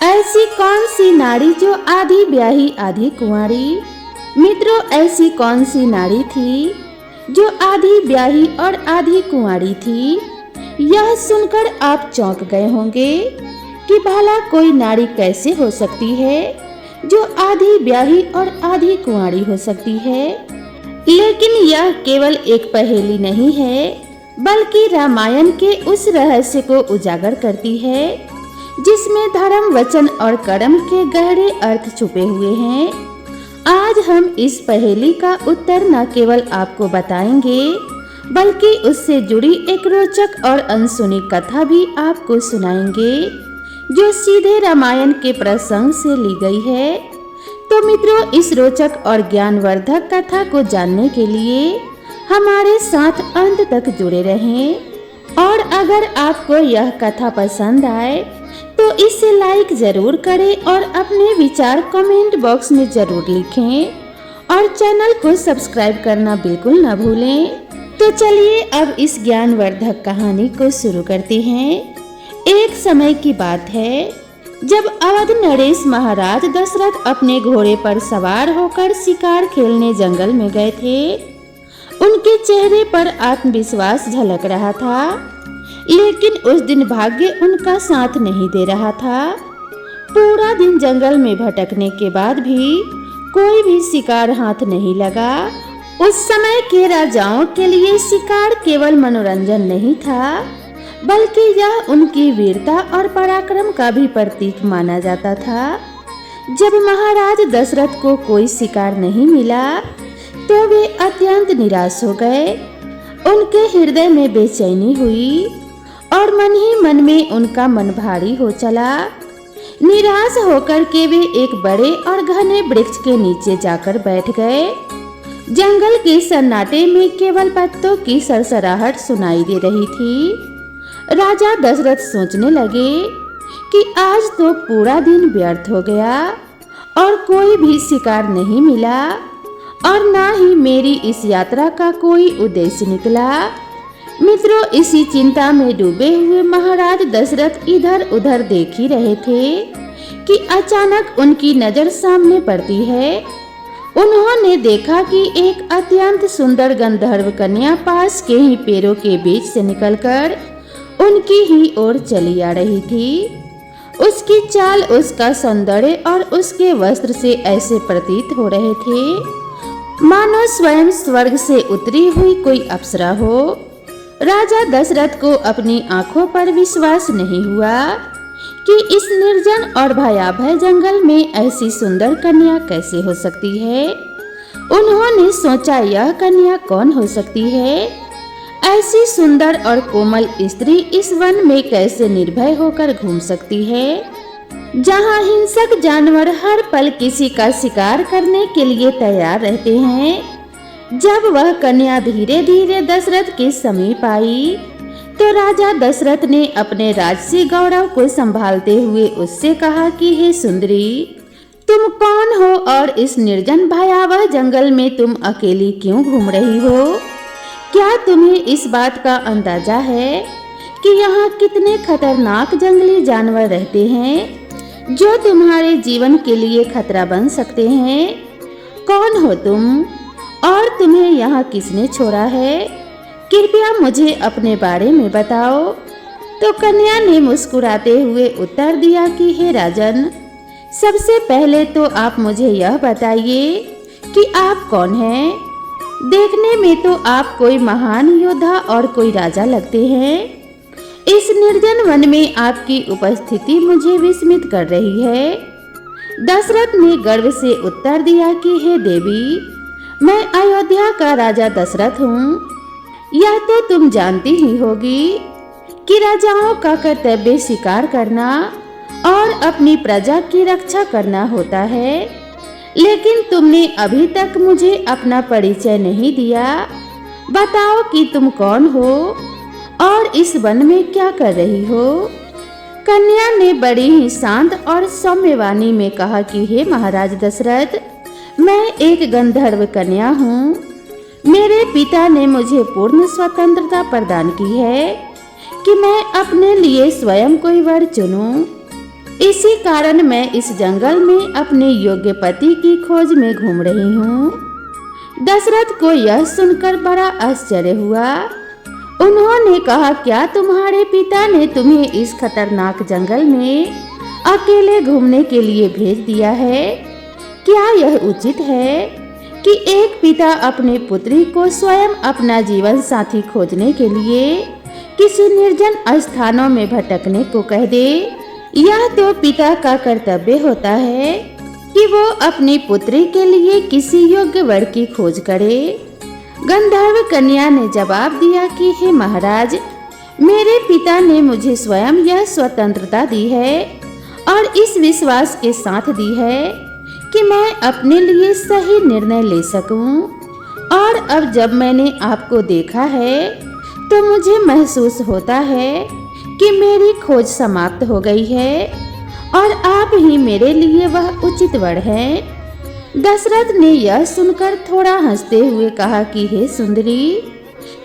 ऐसी कौन सी नारी जो आधी ब्याही आधी कुंवारी। मित्रों, ऐसी कौन सी नारी थी जो आधी ब्याही और आधी कुंवारी थी। यह सुनकर आप चौंक गए होंगे कि भला कोई नारी कैसे हो सकती है जो आधी ब्याही और आधी कुंवारी हो सकती है। लेकिन यह केवल एक पहेली नहीं है, बल्कि रामायण के उस रहस्य को उजागर करती है जिसमें धर्म, वचन और कर्म के गहरे अर्थ छुपे हुए हैं। आज हम इस पहेली का उत्तर न केवल आपको बताएंगे, बल्कि उससे जुड़ी एक रोचक और अनसुनी कथा भी आपको सुनाएंगे, जो सीधे रामायण के प्रसंग से ली गई है। तो मित्रों, इस रोचक और ज्ञानवर्धक कथा को जानने के लिए हमारे साथ अंत तक जुड़े रहें। और अगर आपको यह कथा पसंद आए तो इसे लाइक जरूर करें और अपने विचार कमेंट बॉक्स में जरूर लिखें और चैनल को सब्सक्राइब करना बिल्कुल न भूलें। तो चलिए अब इस ज्ञानवर्धक कहानी को शुरू करते हैं। एक समय की बात है जब अवध नरेश महाराज दशरथ अपने घोड़े पर सवार होकर शिकार खेलने जंगल में गए थे। उनके चेहरे पर आत्मविश्वास झलक रहा था, लेकिन उस दिन भाग्य उनका साथ नहीं दे रहा था। पूरा दिन जंगल में भटकने के बाद भी कोई भी शिकार हाथ नहीं लगा। उस समय के राजाओं के लिए शिकार केवल मनोरंजन नहीं था, बल्कि यह उनकी वीरता और पराक्रम का भी प्रतीक माना जाता था। जब महाराज दशरथ को कोई शिकार नहीं मिला तो वे अत्यंत निराश हो गए। उनके हृदय में बेचैनी हुई और मन ही मन में उनका मन भारी हो चला। निराश होकर के वे एक बड़े और घने वृक्ष के नीचे जाकर बैठ गए। जंगल के सन्नाटे में केवल पत्तों की सरसराहट सुनाई दे रही थी। राजा दशरथ सोचने लगे कि आज तो पूरा दिन व्यर्थ हो गया और कोई भी शिकार नहीं मिला और ना ही मेरी इस यात्रा का कोई उद्देश्य निकला। मित्रों, इसी चिंता में डूबे हुए महाराज दशरथ इधर उधर देख ही रहे थे कि अचानक उनकी नजर सामने पड़ती है। उन्होंने देखा कि एक अत्यंत सुंदर गंधर्व कन्या पास के ही पेड़ों के बीच से निकलकर उनकी ही ओर चली आ रही थी। उसकी चाल, उसका सौंदर्य और उसके वस्त्र से ऐसे प्रतीत हो रहे थे मानो स्वयं स्वर्ग से उतरी हुई कोई अप्सरा हो। राजा दशरथ को अपनी आंखों पर विश्वास नहीं हुआ कि इस निर्जन और भयावह जंगल में ऐसी सुंदर कन्या कैसे हो सकती है। उन्होंने सोचा, यह कन्या कौन हो सकती है। ऐसी सुंदर और कोमल स्त्री इस वन में कैसे निर्भय होकर घूम सकती है, जहाँ हिंसक जानवर हर पल किसी का शिकार करने के लिए तैयार रहते हैं। जब वह कन्या धीरे धीरे दशरथ के समीप आई तो राजा दशरथ ने अपने राजसी गौरव को संभालते हुए उससे कहा कि हे सुंदरी, तुम कौन हो और इस निर्जन भयावह जंगल में तुम अकेली क्यों घूम रही हो। क्या तुम्हें इस बात का अंदाजा है कि यहाँ कितने खतरनाक जंगली जानवर रहते हैं जो तुम्हारे जीवन के लिए खतरा बन सकते हैं। कौन हो तुम और तुम्हें यहाँ किसने छोड़ा है, कृपया मुझे अपने बारे में बताओ। तो कन्या ने मुस्कुराते हुए उत्तर दिया कि हे राजन, सबसे पहले तो आप मुझे यह बताइए कि आप कौन हैं। देखने में तो आप कोई महान योद्धा और कोई राजा लगते हैं। इस निर्जन वन में आपकी उपस्थिति मुझे विस्मित कर रही है। दशरथ ने गर्व से उत्तर दिया कि हे देवी, मैं अयोध्या का राजा दशरथ हूँ। यह तो तुम जानती ही होगी कि राजाओं का कर्तव्य शिकार करना और अपनी प्रजा की रक्षा करना होता है, लेकिन तुमने अभी तक मुझे अपना परिचय नहीं दिया। बताओ कि तुम कौन हो और इस वन में क्या कर रही हो। कन्या ने बड़ी ही शांत और सौम्य वाणी में कहा कि हे महाराज दशरथ, मैं एक गंधर्व कन्या हूँ। मेरे पिता ने मुझे पूर्ण स्वतंत्रता प्रदान की है कि मैं अपने लिए स्वयं कोई वर चुनूं। इसी कारण मैं इस जंगल में अपने योग्य पति की खोज में घूम रही हूँ। दशरथ को यह सुनकर बड़ा आश्चर्य हुआ। उन्होंने कहा, क्या तुम्हारे पिता ने तुम्हें इस खतरनाक जंगल में अकेले घूमने के लिए भेज दिया है? क्या यह उचित है कि एक पिता अपनी पुत्री को स्वयं अपना जीवन साथी खोजने के लिए किसी निर्जन स्थानों में भटकने को कह दे? यह तो पिता का कर्तव्य होता है कि वो अपनी पुत्री के लिए किसी योग्य वर की खोज करे। गंधर्व कन्या ने जवाब दिया कि हे महाराज, मेरे पिता ने मुझे स्वयं यह स्वतंत्रता दी है और इस विश्वास के साथ दी है कि मैं अपने लिए सही निर्णय ले सकूं। और अब जब मैंने आपको देखा है तो मुझे महसूस होता है कि मेरी खोज समाप्त हो गई है और आप ही मेरे लिए वह उचित वर हैं। दशरथ ने यह सुनकर थोड़ा हंसते हुए कहा कि हे सुंदरी,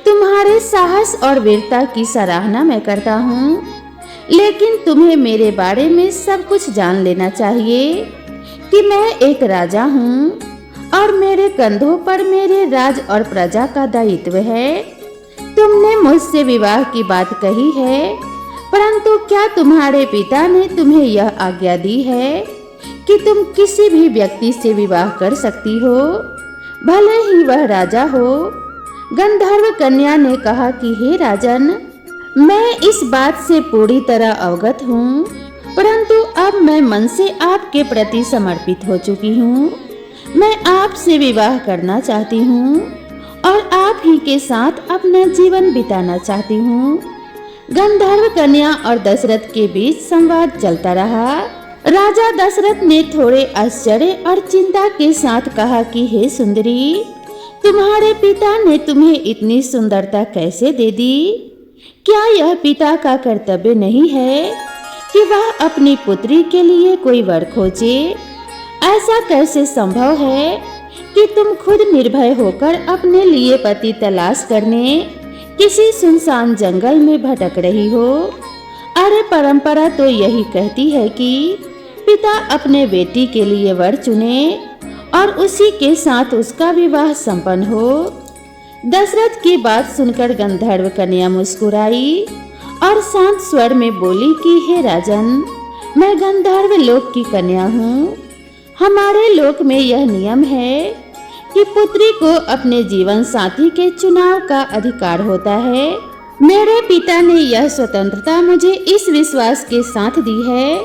तुम्हारे साहस और वीरता की सराहना मैं करता हूँ, लेकिन तुम्हें मेरे बारे में सब कुछ जान लेना चाहिए कि मैं एक राजा हूँ और मेरे कंधों पर मेरे राज और प्रजा का दायित्व है। तुमने मुझसे विवाह की बात कही है, परंतु क्या तुम्हारे पिता ने तुम्हें यह आज्ञा दी है कि तुम किसी भी व्यक्ति से विवाह कर सकती हो, भले ही वह राजा हो? गंधर्व कन्या ने कहा कि हे राजन, मैं इस बात से पूरी तरह अवगत हूँ, परंतु अब मैं मन से आपके प्रति समर्पित हो चुकी हूँ। मैं आपसे विवाह करना चाहती हूँ और आप ही के साथ अपना जीवन बिताना चाहती हूँ। गंधर्व कन्या और दशरथ के बीच संवाद चलता रहा। राजा दशरथ ने थोड़े आश्चर्य और चिंता के साथ कहा कि हे सुंदरी, तुम्हारे पिता ने तुम्हें इतनी सुंदरता कैसे दे दी? क्या यह पिता का कर्तव्य नहीं है कि वह अपनी पुत्री के लिए कोई वर खोजे? ऐसा कैसे संभव है कि तुम खुद निर्भय होकर अपने लिए पति तलाश करने किसी सुनसान जंगल में भटक रही हो? अरे परंपरा तो यही कहती है कि पिता अपने बेटी के लिए वर चुने और उसी के साथ उसका विवाह संपन्न हो। दशरथ की बात सुनकर गंधर्व कन्या मुस्कुराई और शांत स्वर में बोली कि हे राजन, मैं गंधर्व लोक की कन्या हूँ। हमारे लोक में यह नियम है कि पुत्री को अपने जीवन साथी के चुनाव का अधिकार होता है। मेरे पिता ने यह स्वतंत्रता मुझे इस विश्वास के साथ दी है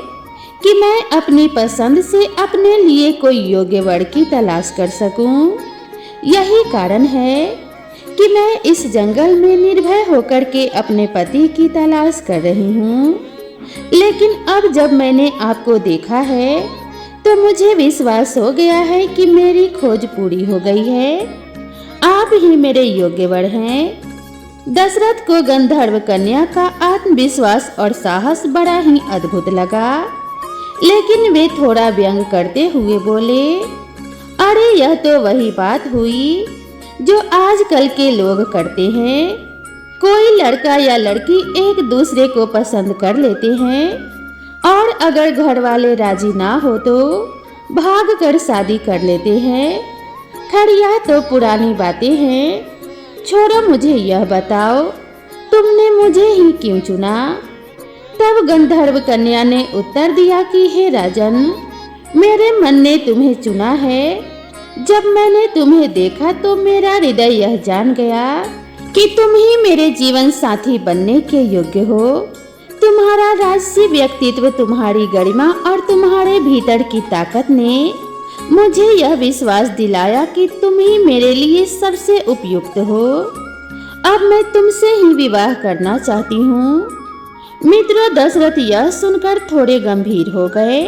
कि मैं अपनी पसंद से अपने लिए कोई योग्य वर की तलाश कर सकूं। यही कारण है कि मैं इस जंगल में निर्भय होकर के अपने पति की तलाश कर रही हूँ। लेकिन अब जब मैंने आपको देखा है तो मुझे विश्वास हो गया है कि मेरी खोज पूरी हो गई है। आप ही मेरे योग्य वर हैं। दशरथ को गंधर्व कन्या का आत्मविश्वास और साहस बड़ा ही अद्भुत लगा, लेकिन वे थोड़ा व्यंग करते हुए बोले, अरे यह तो वही बात हुई जो आजकल के लोग करते हैं। कोई लड़का या लड़की एक दूसरे को पसंद कर लेते हैं और अगर घर वाले राजी ना हो तो भाग कर शादी कर लेते हैं। खैर यह तो पुरानी बातें हैं, छोड़ो, मुझे यह बताओ, तुमने मुझे ही क्यों चुना? तब गंधर्व कन्या ने उत्तर दिया कि हे राजन, मेरे मन ने तुम्हें चुना है। जब मैंने तुम्हें देखा तो मेरा हृदय यह जान गया कि तुम ही मेरे जीवन साथी बनने के योग्य हो। तुम्हारा राजसी व्यक्तित्व, तुम्हारी गरिमा और तुम्हारे भीतर की ताकत ने मुझे यह विश्वास दिलाया कि तुम ही मेरे लिए सबसे उपयुक्त हो। अब मैं तुमसे ही विवाह करना चाहती हूँ। मित्र दशरथ यह सुनकर थोड़े गंभीर हो गए,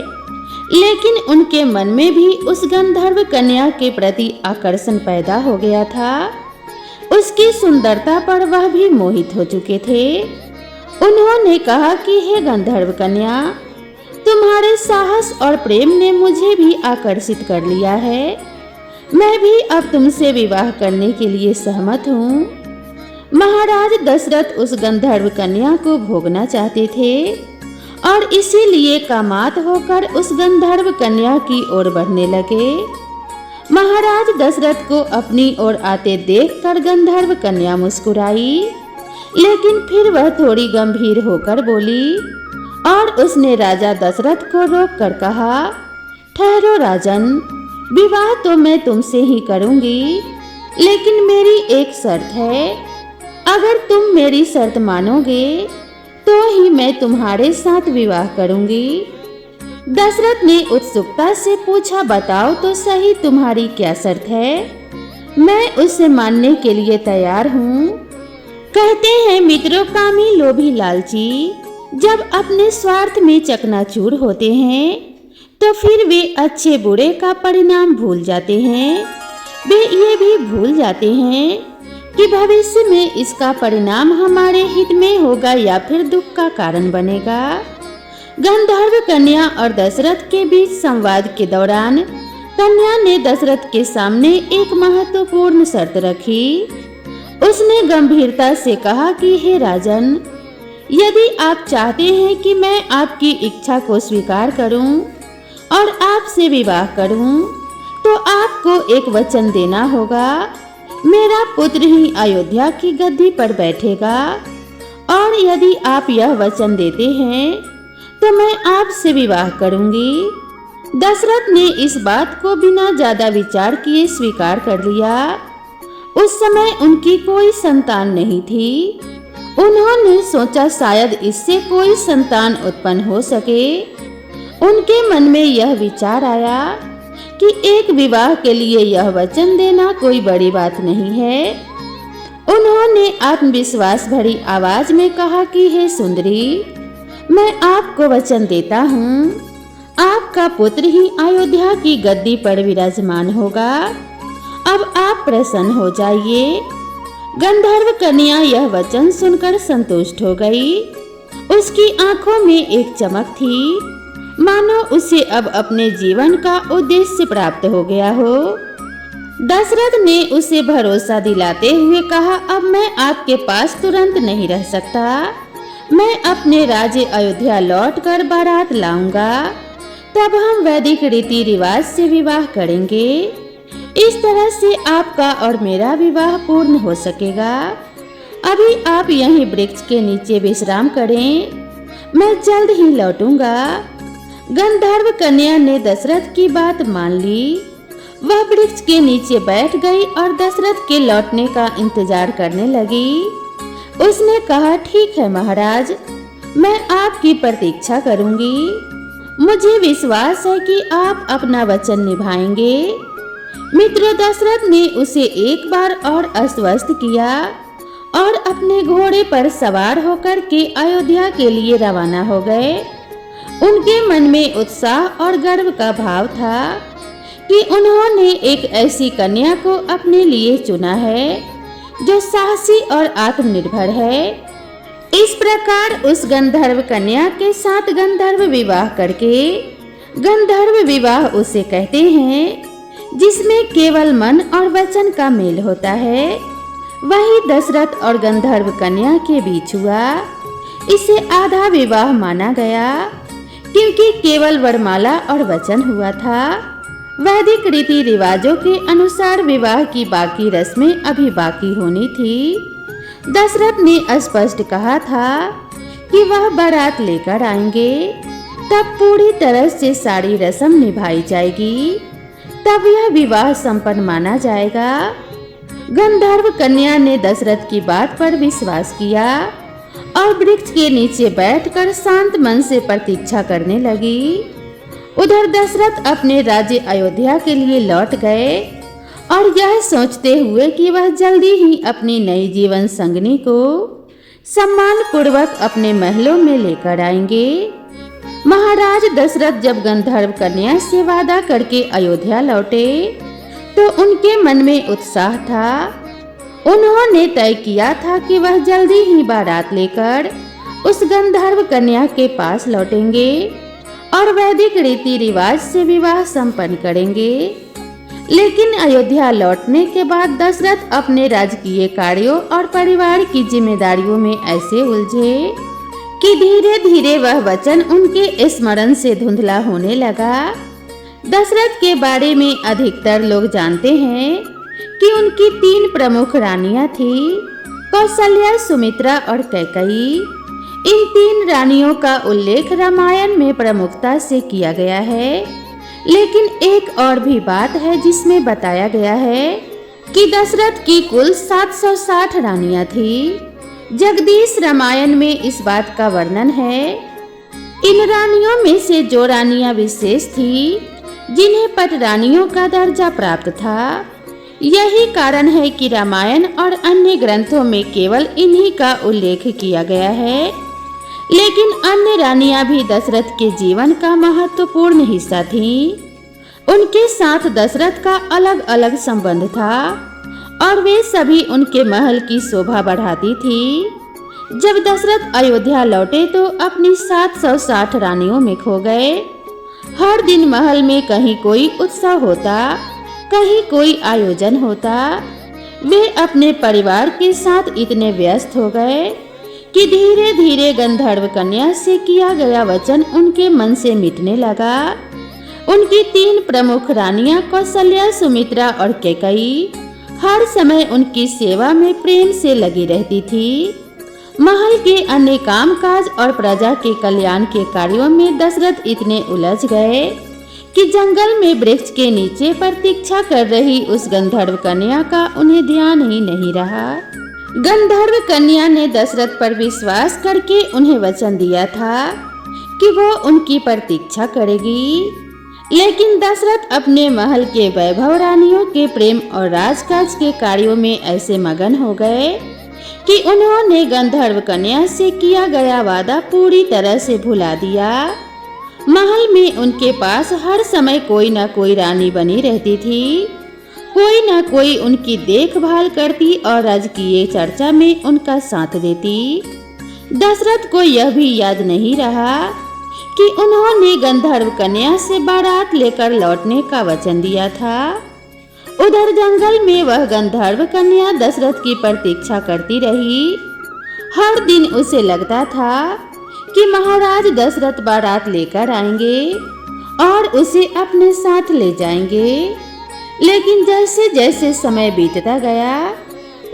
लेकिन उनके मन में भी उस गंधर्व कन्या के प्रति आकर्षण पैदा हो गया था। उसकी सुंदरता पर वह भी मोहित हो चुके थे। उन्होंने कहा कि हे गंधर्व कन्या, तुम्हारे साहस और प्रेम ने मुझे भी आकर्षित कर लिया है। मैं भी अब तुमसे विवाह करने के लिए सहमत हूँ। महाराज दशरथ उस गंधर्व कन्या को भोगना चाहते थे और इसीलिए कामात होकर उस गंधर्व कन्या की ओर बढ़ने लगे। महाराज दशरथ को अपनी ओर आते देखकर गंधर्व कन्या मुस्कुराई, लेकिन फिर वह थोड़ी गंभीर होकर बोली और उसने राजा दशरथ को रोककर कहा, ठहरो राजन, विवाह तो मैं तुमसे ही करूंगी, लेकिन मेरी एक शर्त है। अगर तुम मेरी शर्त मानोगे तो ही मैं तुम्हारे साथ विवाह करूंगी। दशरथ ने उत्सुकता से पूछा, बताओ तो सही, तुम्हारी क्या शर्त है? मैं उसे मानने के लिए तैयार हूँ। कहते हैं मित्रों, कामी लोभी लालची जब अपने स्वार्थ में चकनाचूर होते हैं तो फिर वे अच्छे बुरे का परिणाम भूल जाते हैं। वे ये भी भूल जाते हैं कि भविष्य में इसका परिणाम हमारे हित में होगा या फिर दुख का कारण बनेगा। गंधर्व कन्या और दशरथ के बीच संवाद के दौरान कन्या ने दशरथ के सामने एक महत्वपूर्ण शर्त रखी। उसने गंभीरता से कहा कि हे राजन, यदि आप चाहते हैं कि मैं आपकी इच्छा को स्वीकार करूं और आपसे विवाह करूं, तो आपको एक वचन देना होगा। मेरा पुत्र ही अयोध्या की गद्दी पर बैठेगा, और यदि आप यह वचन देते हैं तो मैं आपसे विवाह करूंगी। दशरथ ने इस बात को बिना ज्यादा विचार किए स्वीकार कर लिया। उस समय उनकी कोई संतान नहीं थी। उन्होंने सोचा शायद इससे कोई संतान उत्पन्न हो सके। उनके मन में यह विचार आया कि एक विवाह के लिए यह वचन देना कोई बड़ी बात नहीं है। उन्होंने आत्मविश्वास भरी आवाज में कहा कि हे सुंदरी, मैं आपको वचन देता हूँ, आपका पुत्र ही अयोध्या की गद्दी पर विराजमान होगा। अब आप प्रसन्न हो जाइए। गंधर्व कन्या यह वचन सुनकर संतुष्ट हो गई। उसकी आंखों में एक चमक थी, मानो उसे अब अपने जीवन का उद्देश्य प्राप्त हो गया हो। दशरथ ने उसे भरोसा दिलाते हुए कहा, अब मैं आपके पास तुरंत नहीं रह सकता। मैं अपने राज्य अयोध्या लौटकर बारात लाऊंगा, तब हम वैदिक रीति रिवाज से विवाह करेंगे। इस तरह से आपका और मेरा विवाह पूर्ण हो सकेगा। अभी आप यहीं वृक्ष के नीचे विश्राम करें, मैं जल्द ही लौटूंगा। गंधर्व कन्या ने दशरथ की बात मान ली। वह वृक्ष के नीचे बैठ गई और दशरथ के लौटने का इंतजार करने लगी। उसने कहा, ठीक है महाराज, मैं आपकी प्रतीक्षा करूंगी। मुझे विश्वास है कि आप अपना वचन निभाएंगे। मित्र दशरथ ने उसे एक बार और आश्वस्त किया और अपने घोड़े पर सवार होकर के अयोध्या के लिए रवाना हो गए। उनके मन में उत्साह और गर्व का भाव था कि उन्होंने एक ऐसी कन्या को अपने लिए चुना है जो साहसी और आत्मनिर्भर है। इस प्रकार उस गंधर्व कन्या के साथ गंधर्व विवाह करके, गंधर्व विवाह उसे कहते हैं जिसमें केवल मन और वचन का मेल होता है, वही दशरथ और गंधर्व कन्या के बीच हुआ। इसे आधा विवाह माना गया क्योंकि केवल वरमाला और वचन हुआ था। वैदिक रीति रिवाजों के अनुसार विवाह की बाकी रस्में अभी बाकी होनी थी। दशरथ ने स्पष्ट कहा था कि वह बारात लेकर आएंगे, तब पूरी तरह से सारी रस्म निभाई जाएगी, तब यह विवाह संपन्न माना जाएगा। गंधर्व कन्या ने दशरथ की बात पर विश्वास किया और वृक्ष के नीचे बैठकर शांत मन से प्रतीक्षा करने लगी। उधर दशरथ अपने राज्य अयोध्या के लिए लौट गए और यह सोचते हुए कि वह जल्दी ही अपनी नई जीवन संगनी को सम्मान पूर्वक अपने महलों में लेकर आएंगे। महाराज दशरथ जब गंधर्व कन्या से वादा करके अयोध्या लौटे तो उनके मन में उत्साह था। उन्होंने तय किया था कि वह जल्दी ही बारात लेकर उस गंधर्व कन्या के पास लौटेंगे और वैदिक रीति रिवाज से विवाह संपन्न करेंगे। लेकिन अयोध्या लौटने के बाद दशरथ अपने राजकीय कार्यों और परिवार की जिम्मेदारियों में ऐसे उलझे कि धीरे धीरे वह वचन उनके स्मरण से धुंधला होने लगा। दशरथ के बारे में अधिकतर लोग जानते हैं कि उनकी 3 प्रमुख रानियां थी, कौशल्या, सुमित्रा और कैकेयी। इन 3 रानियों का उल्लेख रामायण में प्रमुखता से किया गया है, लेकिन एक और भी बात है जिसमें बताया गया है कि दशरथ की कुल 760 रानियां थी। जगदीश रामायण में इस बात का वर्णन है। इन रानियों में से जो रानियां विशेष थी, जिन्हें पट रानियों का दर्जा प्राप्त था, यही कारण है कि रामायण और अन्य ग्रंथों में केवल इन्हीं का उल्लेख किया गया है। लेकिन अन्य रानियां भी दशरथ के जीवन का महत्वपूर्ण हिस्सा थीं। उनके साथ दशरथ का अलग अलग संबंध था और वे सभी उनके महल की शोभा बढ़ाती थी। जब दशरथ अयोध्या लौटे तो अपनी 760 रानियों में खो गए। हर दिन महल में कहीं कोई उत्सव होता, कहीं कोई आयोजन होता। वे अपने परिवार के साथ इतने व्यस्त हो गए कि धीरे धीरे गंधर्व कन्या से किया गया वचन उनके मन से मिटने लगा। उनकी 3 प्रमुख रानियां कौशल्या, सुमित्रा और कैकेयी हर समय उनकी सेवा में प्रेम से लगी रहती थी। महल के अन्य कामकाज और प्रजा के कल्याण के कार्यों में दशरथ इतने उलझ गए कि जंगल में वृक्ष के नीचे प्रतीक्षा कर रही उस गंधर्व कन्या का उन्हें ध्यान ही नहीं रहा। गंधर्व कन्या ने दशरथ पर विश्वास करके उन्हें वचन दिया था कि वो उनकी प्रतीक्षा करेगी, लेकिन दशरथ अपने महल के वैभव, रानियों के प्रेम और राजकाज के कार्यों में ऐसे मगन हो गए कि उन्होंने गंधर्व कन्या से किया गया वादा पूरी तरह से भुला दिया। महल में उनके पास हर समय कोई न कोई रानी बनी रहती थी, कोई न कोई उनकी देखभाल करती और राजकीय चर्चा में उनका साथ देती। दशरथ को यह भी याद नहीं रहा कि उन्होंने गंधर्व कन्या से बारात लेकर लौटने का वचन दिया था। उधर जंगल में वह गंधर्व कन्या दशरथ की प्रतीक्षा करती रही। हर दिन उसे लगता था कि महाराज दशरथ बारात लेकर आएंगे और उसे अपने साथ ले जाएंगे। लेकिन जैसे जैसे समय बीतता गया,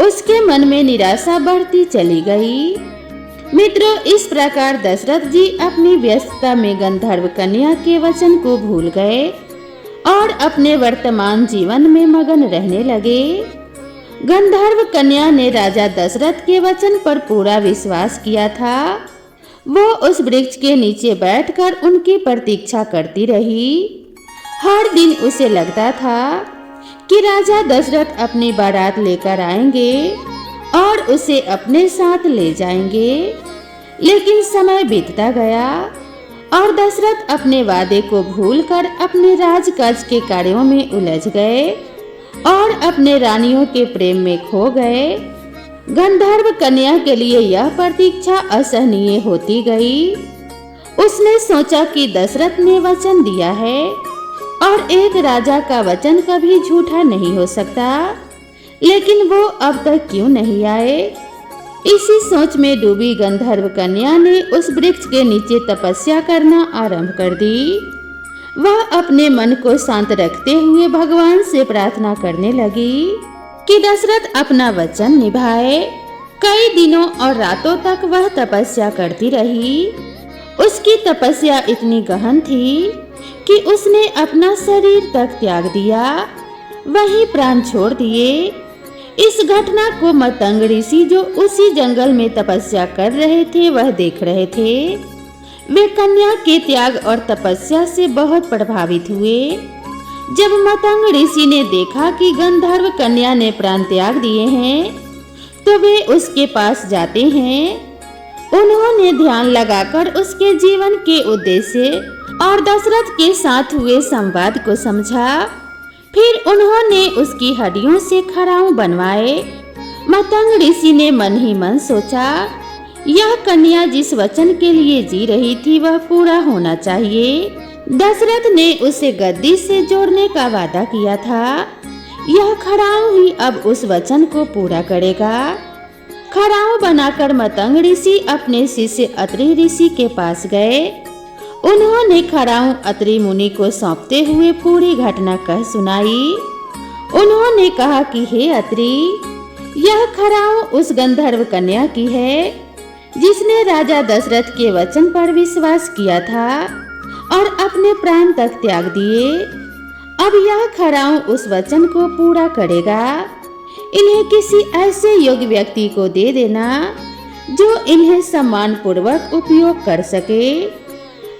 उसके मन में निराशा बढ़ती चली गई। मित्रों, इस प्रकार दशरथ जी अपनी व्यस्तता में गंधर्व कन्या के वचन को भूल गए और अपने वर्तमान जीवन में मगन रहने लगे। गंधर्व कन्या ने राजा दशरथ के वचन पर पूरा विश्वास किया था। वो उस वृक्ष के नीचे बैठकर उनकी प्रतीक्षा करती रही। हर दिन उसे लगता था कि राजा दशरथ अपनी बारात लेकर आएंगे और उसे अपने साथ ले जाएंगे। लेकिन समय बीतता गया और दशरथ अपने वादे को भूलकर अपने राजकाज के कार्यों में उलझ गए और अपने रानियों के प्रेम में खो गए। गंधर्व कन्या के लिए यह प्रतीक्षा असहनीय होती गई। उसने सोचा कि दशरथ ने वचन दिया है और एक राजा का वचन कभी झूठा नहीं हो सकता, लेकिन वो अब तक क्यों नहीं आए। इसी सोच में डूबी गंधर्व कन्या ने उस वृक्ष के नीचे तपस्या करना आरंभ कर दी। वह अपने मन को शांत रखते हुए भगवान से प्रार्थना करने लगी कि दशरथ अपना वचन निभाए। कई दिनों और रातों तक वह तपस्या करती रही। उसकी तपस्या इतनी गहन थी कि उसने अपना शरीर तक त्याग दिया, वहीं प्राण छोड़ दिए। इस घटना को मतंग ऋषि, जो उसी जंगल में तपस्या कर रहे थे, वह देख रहे थे। वे कन्या के त्याग और तपस्या से बहुत प्रभावित हुए। जब मतंग ऋषि ने देखा कि गंधर्व कन्या ने प्राण त्याग दिए हैं, तो वे उसके पास जाते हैं। उन्होंने ध्यान लगाकर उसके जीवन के उद्देश्य और दशरथ के साथ हुए संवाद को समझा। फिर उन्होंने उसकी हड्डियों से खड़ाऊ बनवाए। मतंग ऋषि ने मन ही मन सोचा, यह कन्या जिस वचन के लिए जी रही थी वह पूरा होना चाहिए। दशरथ ने उसे गद्दी से जोड़ने का वादा किया था। यह खड़ाऊ ही अब उस वचन को पूरा करेगा। खड़ाऊ बनाकर मतंग ऋषि अपने शिष्य अत्रि ऋषि के पास गए। उन्होंने खड़ाऊ अत्रि मुनि को सौंपते हुए पूरी घटना कह सुनाई। उन्होंने कहा कि हे अत्रि, यह खड़ाऊ उस गंधर्व कन्या की है जिसने राजा दशरथ के वचन पर विश्वास किया था और अपने प्राण तक त्याग दिए। अब यह खड़ाऊ उस वचन को पूरा करेगा। इन्हें किसी ऐसे योग्य व्यक्ति को दे देना जो इन्हें सम्मान पूर्वक उपयोग कर सके।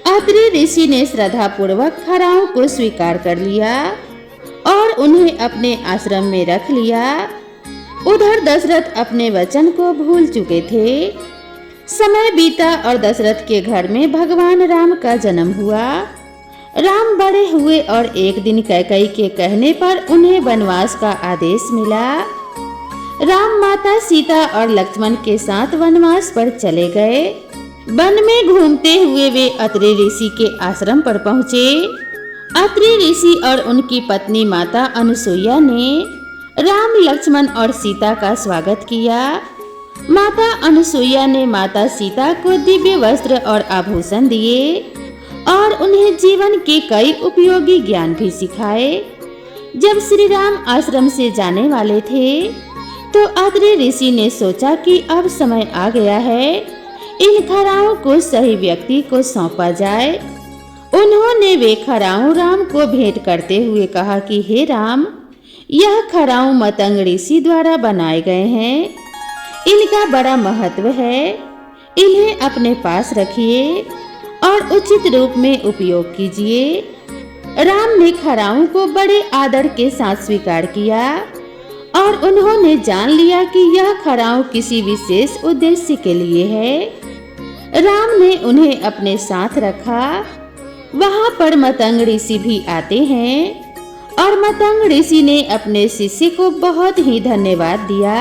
अत्रि ऋषि ने श्रद्धा पूर्वक खड़ाऊ को स्वीकार कर लिया और उन्हें अपने आश्रम में रख लिया। उधर दशरथ अपने वचन को भूल चुके थे। समय बीता और दशरथ के घर में भगवान राम का जन्म हुआ। राम बड़े हुए और एक दिन कैकेयी के कहने पर उन्हें वनवास का आदेश मिला। राम माता सीता और लक्ष्मण के साथ वनवास पर चले गए। वन में घूमते हुए वे अत्रि ऋषि के आश्रम पर पहुँचे। अत्रि ऋषि और उनकी पत्नी माता अनुसुईया ने राम, लक्ष्मण और सीता का स्वागत किया। माता अनुसुईया ने माता सीता को दिव्य वस्त्र और आभूषण दिए और उन्हें जीवन के कई उपयोगी ज्ञान भी सिखाए। जब श्री राम आश्रम से जाने वाले थे तो अत्रि ऋषि ने सोचा कि अब समय आ गया है, इन खड़ाऊ को सही व्यक्ति को सौंपा जाए। उन्होंने वे खड़ाऊ राम को भेंट करते हुए कहा कि हे राम, यह खड़ाऊ मतंग ऋषि द्वारा बनाए गए हैं। इनका बड़ा महत्व है। इन्हें अपने पास रखिए और उचित रूप में उपयोग कीजिए। राम ने खड़ाऊ को बड़े आदर के साथ स्वीकार किया और उन्होंने जान लिया कि यह खड़ाऊ किसी विशेष उद्देश्य के लिए है। राम ने उन्हें अपने साथ रखा। वहां पर मतंग ऋषि भी आते हैं और मतंग ऋषि ने अपने शिष्य को बहुत ही धन्यवाद दिया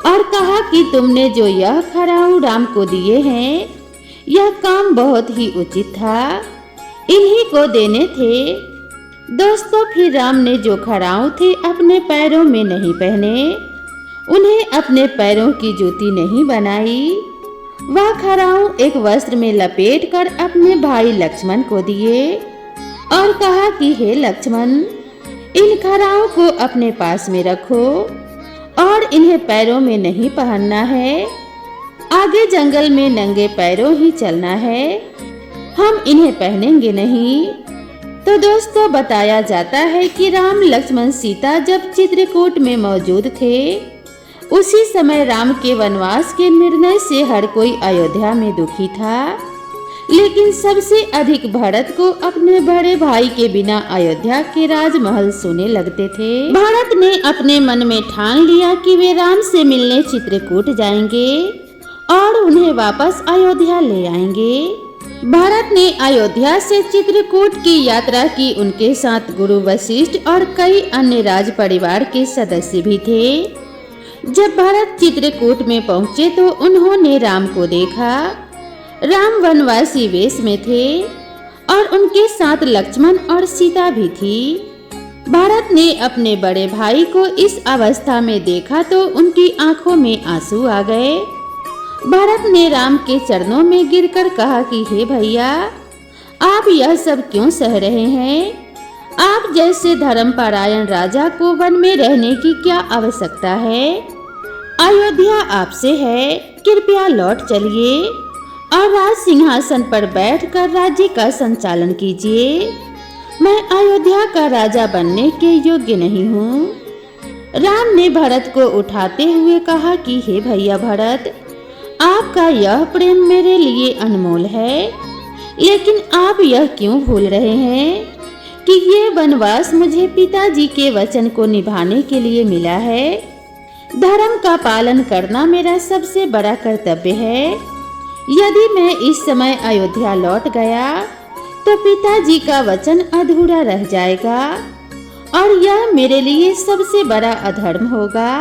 और कहा कि तुमने जो यह खड़ाऊ राम को दिए हैं, यह काम बहुत ही उचित था, इन्हीं को देने थे। दोस्तों, फिर राम ने जो खड़ाऊ थे अपने पैरों में नहीं पहने, उन्हें अपने पैरों की जूती नहीं बनाई। वह खड़ाऊ एक वस्त्र में लपेटकर अपने भाई लक्ष्मण को दिए और कहा कि हे लक्ष्मण, इन खड़ाऊ को अपने पास में रखो और इन्हें पैरों में नहीं पहनना है। आगे जंगल में नंगे पैरों ही चलना है, हम इन्हें पहनेंगे नहीं। तो दोस्तों, बताया जाता है कि राम, लक्ष्मण, सीता जब चित्रकूट में मौजूद थे, उसी समय राम के वनवास के निर्णय से हर कोई अयोध्या में दुखी था, लेकिन सबसे अधिक भरत को अपने बड़े भाई के बिना अयोध्या के राजमहल सोने लगते थे। भरत ने अपने मन में ठान लिया कि वे राम से मिलने चित्रकूट जाएंगे और उन्हें वापस अयोध्या ले आएंगे। भरत ने अयोध्या से चित्रकूट की यात्रा की। उनके साथ गुरु वशिष्ठ और कई अन्य राज परिवार के सदस्य भी थे। जब भरत चित्रकूट में पहुंचे तो उन्होंने राम को देखा। राम वनवासी वेश में थे और उनके साथ लक्ष्मण और सीता भी थी। भरत ने अपने बड़े भाई को इस अवस्था में देखा तो उनकी आंखों में आंसू आ गए। भरत ने राम के चरणों में गिरकर कहा कि हे भैया, आप यह सब क्यों सह रहे हैं? आप जैसे धर्मपरायण राजा को वन में रहने की क्या आवश्यकता है? अयोध्या आपसे है, कृपया लौट चलिए और राज सिंहासन पर बैठकर राज्य का संचालन कीजिए। मैं अयोध्या का राजा बनने के योग्य नहीं हूँ। राम ने भरत को उठाते हुए कहा कि हे भैया भरत, आपका यह प्रेम मेरे लिए अनमोल है, लेकिन आप यह क्यों भूल रहे हैं कि ये वनवास मुझे पिताजी के वचन को निभाने के लिए मिला है। धर्म का पालन करना मेरा सबसे बड़ा कर्तव्य है। यदि मैं इस समय अयोध्या लौट गया तो पिताजी का वचन अधूरा रह जाएगा और यह मेरे लिए सबसे बड़ा अधर्म होगा।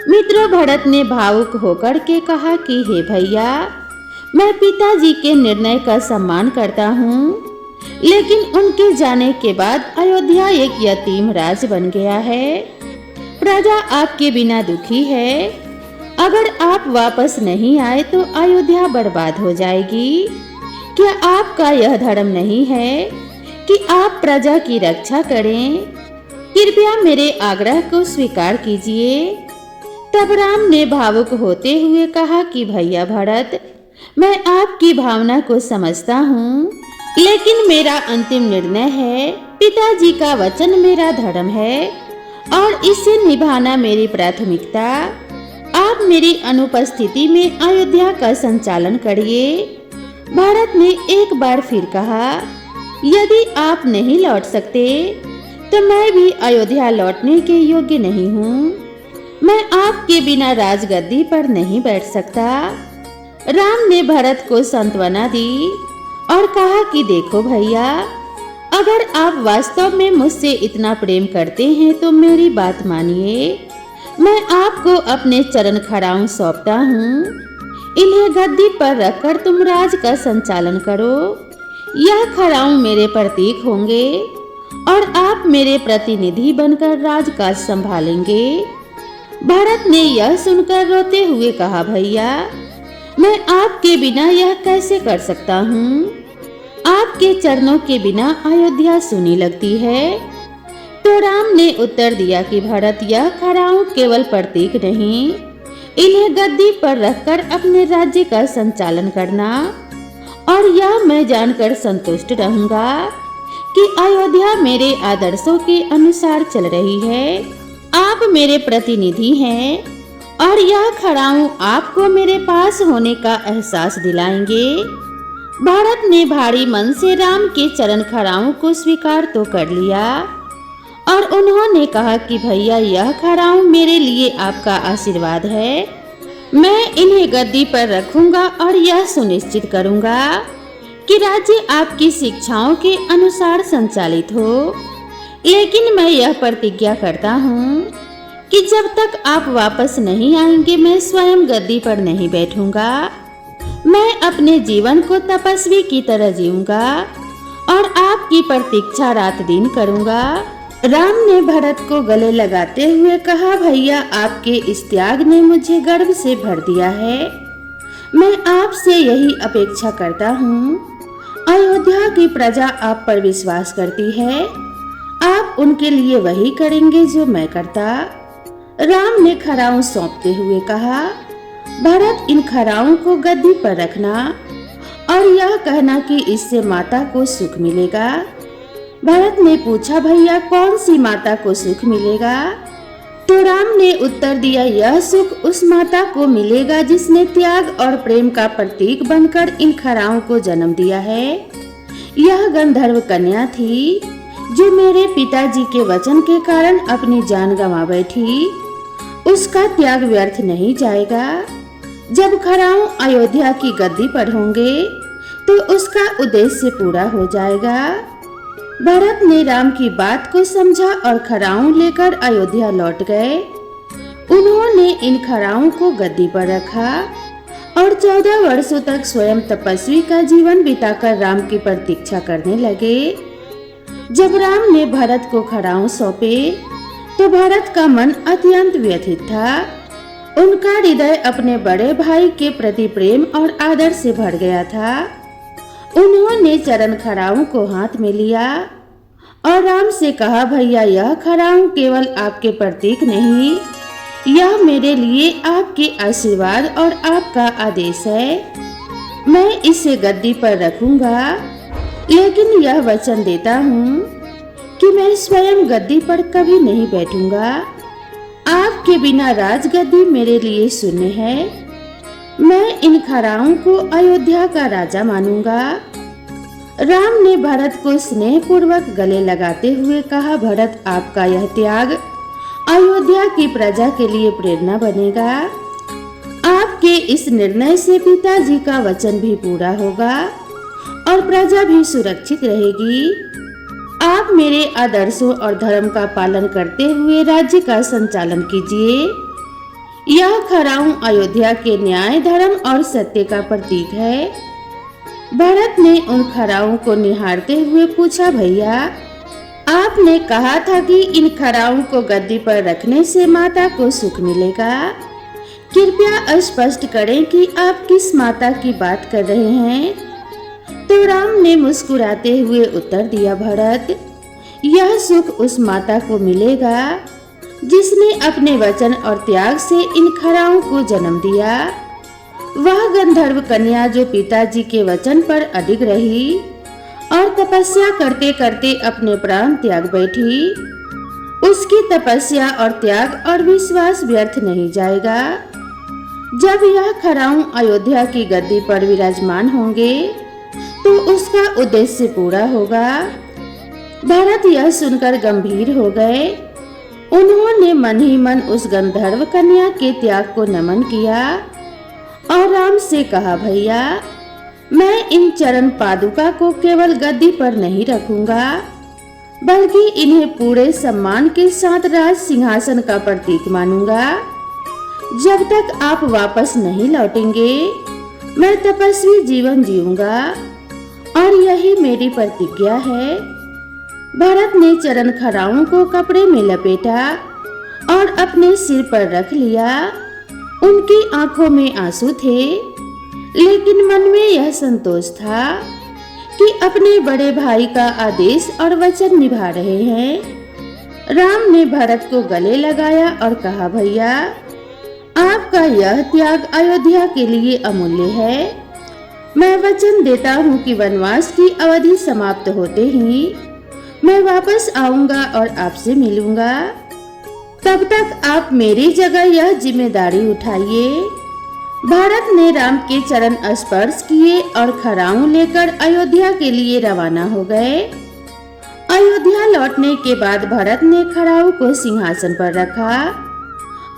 मित्र भरत ने भावुक होकर के कहा कि हे भैया, मैं पिताजी के निर्णय का सम्मान करता हूँ, लेकिन उनके जाने के बाद अयोध्या एक यतीम राज बन गया है। प्रजा आपके बिना दुखी है। अगर आप वापस नहीं आए तो अयोध्या बर्बाद हो जाएगी। क्या आपका यह धर्म नहीं है कि आप प्रजा की रक्षा करें? कृपया मेरे आग्रह को स्वीकार कीजिए। तब राम ने भावुक होते हुए कहा कि भैया भरत, मैं आपकी भावना को समझता हूँ, लेकिन मेरा अंतिम निर्णय है। पिताजी का वचन मेरा धर्म है और इसे निभाना मेरी प्राथमिकता। आप मेरी अनुपस्थिति में अयोध्या का संचालन करिए। भरत ने एक बार फिर कहा, यदि आप नहीं लौट सकते तो मैं भी अयोध्या लौटने के योग्य नहीं हूँ। मैं आपके बिना राजगद्दी पर नहीं बैठ सकता। राम ने भरत को सांत्वना दी और कहा कि देखो भैया, अगर आप वास्तव में मुझसे इतना प्रेम करते हैं तो मेरी बात मानिए। मैं आपको अपने चरण खड़ाऊं सौंपता हूँ। इन्हें गद्दी पर रखकर तुम राज का संचालन करो। यह खड़ाऊं मेरे प्रतीक होंगे और आप मेरे प्रतिनिधि बनकर राजकाज संभालेंगे। भरत ने यह सुनकर रोते हुए कहा, भैया मैं आपके बिना यह कैसे कर सकता हूँ? आपके चरणों के बिना अयोध्या सुनी लगती है। तो राम ने उत्तर दिया कि भरत, यह खड़ाऊं केवल प्रतीक नहीं, इन्हें गद्दी पर रखकर अपने राज्य का संचालन करना। और यह मैं जानकर संतुष्ट रहूंगा कि अयोध्या मेरे आदर्शों के अनुसार चल रही है। आप मेरे प्रतिनिधि हैं और यह खड़ाऊं आपको मेरे पास होने का एहसास दिलाएंगे। भरत ने भारी मन से राम के चरण खड़ाऊं को स्वीकार तो कर लिया और उन्होंने कहा कि भैया, यह खड़ाऊं मेरे लिए आपका आशीर्वाद है। मैं इन्हें गद्दी पर रखूंगा और यह सुनिश्चित करूंगा कि राज्य आपकी शिक्षाओं के अनुसार संचालित हो। लेकिन मैं यह प्रतिज्ञा करता हूँ कि जब तक आप वापस नहीं आएंगे मैं स्वयं गद्दी पर नहीं बैठूंगा। मैं अपने जीवन को तपस्वी की तरह जीऊंगा और आपकी प्रतीक्षा रात दिन करूंगा। राम ने भरत को गले लगाते हुए कहा, भैया आपके इस त्याग ने मुझे गर्व से भर दिया है। मैं आपसे यही अपेक्षा करता हूँ। अयोध्या की प्रजा आप पर विश्वास करती है। आप उनके लिए वही करेंगे जो मैं करता। राम ने खड़ाऊं सौंपते हुए कहा, भरत इन खड़ाऊं को गद्दी पर रखना और यह कहना कि इससे माता को सुख मिलेगा। भरत ने पूछा, भैया कौन सी माता को सुख मिलेगा? तो राम ने उत्तर दिया, यह सुख उस माता को मिलेगा जिसने त्याग और प्रेम का प्रतीक बनकर इन खड़ाऊं को जन्म दिया है। यह गंधर्व कन्या थी जो मेरे पिताजी के वचन के कारण अपनी जान गंवा बैठी। उसका त्याग व्यर्थ नहीं जाएगा। जब खड़ाऊं अयोध्या की गद्दी पर होंगे तो उसका उद्देश्य पूरा हो जाएगा। भरत ने राम की बात को समझा और खड़ाऊं लेकर अयोध्या लौट गए। उन्होंने इन खड़ाऊं को गद्दी पर रखा और 14 वर्षों तक स्वयं तपस्वी का जीवन बिताकर राम की प्रतीक्षा करने लगे। जब राम ने भरत को खड़ाऊं सौंपे तो भरत का मन अत्यंत व्यथित था। उनका हृदय अपने बड़े भाई के प्रति प्रेम और आदर से भर गया था। उन्होंने चरण खड़ाऊं को हाथ में लिया और राम से कहा, भैया यह खड़ाऊं केवल आपके प्रतीक नहीं, यह मेरे लिए आपके आशीर्वाद और आपका आदेश है। मैं इसे गद्दी पर रखूंगा, लेकिन यह वचन देता हूँ कि मैं स्वयं गद्दी पर कभी नहीं बैठूंगा। आपके बिना राजगद्दी मेरे लिए शून्य है। मैं इन खड़ाऊं को अयोध्या का राजा मानूंगा। राम ने भरत को स्नेह पूर्वक गले लगाते हुए कहा, भरत आपका यह त्याग अयोध्या की प्रजा के लिए प्रेरणा बनेगा। आपके इस निर्णय से पिताजी का वचन भी पूरा होगा और प्रजा भी सुरक्षित रहेगी। आप मेरे आदर्शों और धर्म का पालन करते हुए राज्य का संचालन कीजिए। यह खड़ाऊं अयोध्या के न्याय, धर्म और सत्य का प्रतीक है। भरत ने उन खड़ाऊं को निहारते हुए पूछा, भैया आपने कहा था कि इन खड़ाऊं को गद्दी पर रखने से माता को सुख मिलेगा। कृपया स्पष्ट करें कि आप किस माता की बात कर रहे हैं। तो राम ने मुस्कुराते हुए उत्तर दिया, भरत, यह सुख उस माता को मिलेगा जिसने अपने वचन और त्याग से इन खराओं को जन्म दिया। वह गंधर्व कन्या जो पिताजी के वचन पर अडिग रही और तपस्या करते करते अपने प्राण त्याग बैठी, उसकी तपस्या और त्याग और विश्वास व्यर्थ नहीं जाएगा। जब यह खराऊ अयोध्या की गद्दी पर विराजमान होंगे तो उसका उद्देश्य पूरा होगा। भरत यह सुनकर गंभीर हो गए। उन्होंने मन ही मन उस गंधर्व कन्या के त्याग को नमन किया और राम से कहा, भैया, मैं इन चरण पादुका को केवल गद्दी पर नहीं रखूंगा, बल्कि इन्हें पूरे सम्मान के साथ राज सिंहासन का प्रतीक मानूंगा। जब तक आप वापस नहीं लौटेंगे मैं तपस्वी जीवन जीऊंगा और यही मेरी प्रतिज्ञा है। भरत ने चरण खराओं को कपड़े में लपेटा और अपने सिर पर रख लिया। उनकी आंखों में आंसू थे, लेकिन मन में यह संतोष था कि अपने बड़े भाई का आदेश और वचन निभा रहे हैं। राम ने भरत को गले लगाया और कहा, भैया, आपका यह त्याग अयोध्या के लिए अमूल्य है। मैं वचन देता हूँ कि वनवास की अवधि समाप्त होते ही मैं वापस आऊंगा और आपसे मिलूंगा। तब तक आप मेरी जगह यह जिम्मेदारी उठाइए। भरत ने राम के चरण स्पर्श किए और खराऊ लेकर अयोध्या के लिए रवाना हो गए। अयोध्या लौटने के बाद भरत ने खराऊ को सिंहासन पर रखा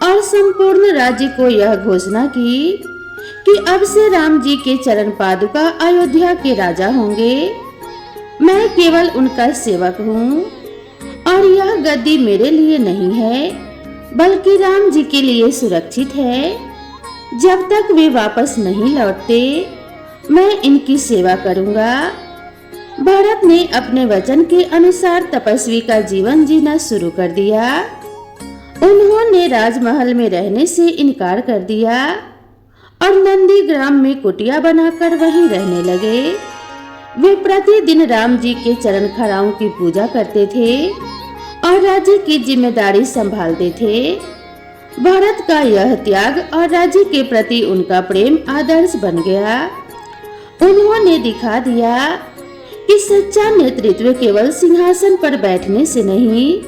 और संपूर्ण राज्य को यह घोषणा की कि अब से राम जी के चरण पादुका अयोध्या के राजा होंगे। मैं केवल उनका सेवक हूँ और यह गद्दी मेरे लिए नहीं है, बल्कि राम जी के लिए सुरक्षित है। जब तक वे वापस नहीं लौटते मैं इनकी सेवा करूँगा। भरत ने अपने वचन के अनुसार तपस्वी का जीवन जीना शुरू कर दिया। उन्होंने राजमहल में रहने से इनकार कर दिया और नंदी ग्राम में कुटिया बनाकर वहीं रहने लगे। वे प्रतिदिन राम जी के चरण खराओं की पूजा करते थे और राज्य की जिम्मेदारी संभालते थे। भरत का यह त्याग और राज्य के प्रति उनका प्रेम आदर्श बन गया। उन्होंने दिखा दिया कि सच्चा नेतृत्व केवल सिंहासन पर बैठने से नहीं,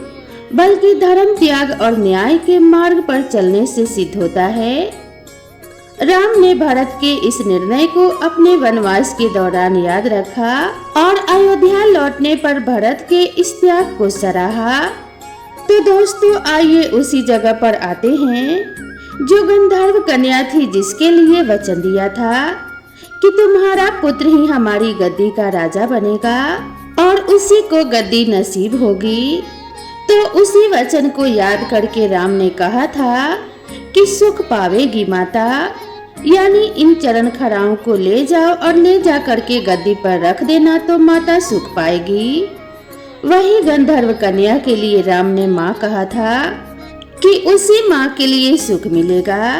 बल्कि धर्म त्याग और न्याय के मार्ग पर चलने से सिद्ध होता है। राम ने भरत के इस निर्णय को अपने वनवास के दौरान याद रखा और अयोध्या लौटने पर भरत के इस त्याग को सराहा। तो दोस्तों, आइए उसी जगह पर आते हैं जो गंधर्व कन्या थी, जिसके लिए वचन दिया था कि तुम्हारा पुत्र ही हमारी गद्दी का राजा बनेगा और उसी को गद्दी नसीब होगी। तो उसी वचन को याद करके राम ने कहा था कि सुख पावेगी माता, यानी इन चरण खराओं को ले जाओ और ले जा करके गद्दी पर रख देना तो माता सुख पाएगी। वही गंधर्व कन्या के लिए राम ने माँ कहा था कि उसी माँ के लिए सुख मिलेगा।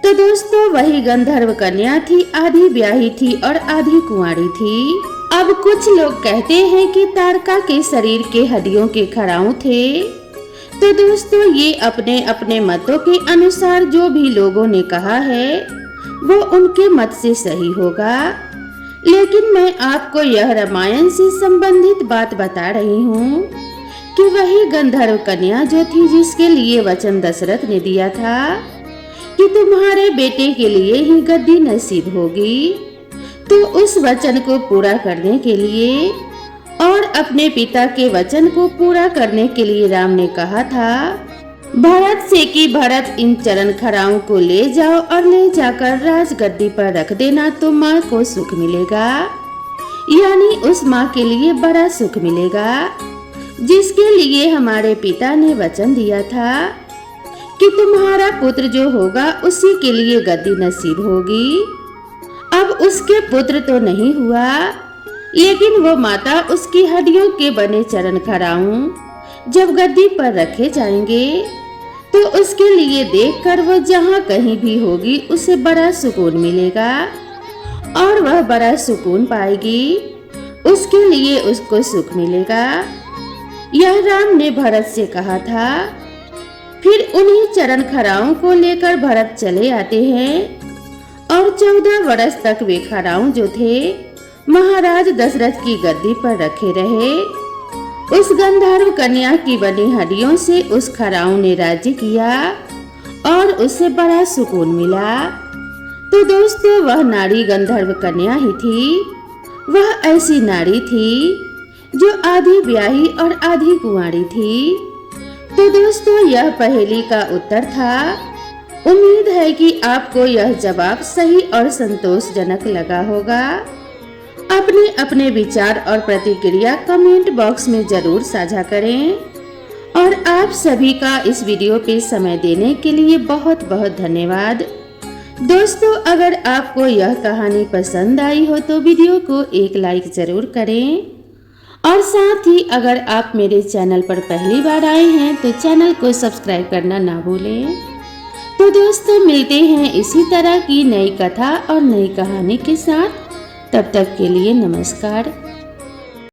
तो दोस्तों, वही गंधर्व कन्या थी, आधी ब्याही थी और आधी कुंवारी थी। अब कुछ लोग कहते हैं कि तारका के शरीर के हड्डियों के खराऊ थे। तो दोस्तों, ये अपने अपने मतों के अनुसार जो भी लोगों ने कहा है वो उनके मत से सही होगा, लेकिन मैं आपको यह रामायण से संबंधित बात बता रही हूँ कि वही गंधर्व कन्या जो थी, जिसके लिए वचन दशरथ ने दिया था कि तुम्हारे बेटे के लिए ही गद्दी नसीब होगी, तो उस वचन को पूरा करने के लिए और अपने पिता के वचन को पूरा करने के लिए राम ने कहा था भरत से कि भरत इन चरण खराओं को ले जाओ और ले जाकर राजगद्दी पर रख देना तो माँ को सुख मिलेगा, यानी उस माँ के लिए बड़ा सुख मिलेगा, जिसके लिए हमारे पिता ने वचन दिया था कि तुम्हारा पुत्र जो होगा उसी के लिए गद्दी नसीब होगी। अब उसके पुत्र तो नहीं हुआ, लेकिन वो माता उसकी हड्डियों के बने चरण खराऊ जब गद्दी पर रखे जाएंगे तो उसके लिए देखकर वो जहाँ कहीं भी होगी उसे बड़ा सुकून मिलेगा और वह बड़ा सुकून पाएगी। उसके लिए उसको सुख मिलेगा। यह राम ने भरत से कहा था। फिर उन्हीं चरण खराओं को लेकर भरत चले आते हैं और 14 वर्ष तक वे खराओं जो थे महाराज दशरथ की गद्दी पर रखे रहे। उस गंधर्व कन्या की बनी हड्डियों से उस खराओं ने राज्य किया और उसे बड़ा सुकून मिला। तो दोस्तों, वह नारी गंधर्व कन्या ही थी। वह ऐसी नारी थी जो आधी ब्याही और आधी कुंवारी थी। तो दोस्तों, यह पहेली का उत्तर था। उम्मीद है कि आपको यह जवाब सही और संतोषजनक लगा होगा। अपने अपने विचार और प्रतिक्रिया कमेंट बॉक्स में जरूर साझा करें और आप सभी का इस वीडियो पे समय देने के लिए बहुत बहुत धन्यवाद। दोस्तों, अगर आपको यह कहानी पसंद आई हो तो वीडियो को एक लाइक जरूर करें और साथ ही अगर आप मेरे चैनल पर पहली बार आए हैं तो चैनल को सब्सक्राइब करना ना भूलें। तो दोस्तों, मिलते हैं इसी तरह की नई कथा और नई कहानी के साथ। तब तक के लिए नमस्कार।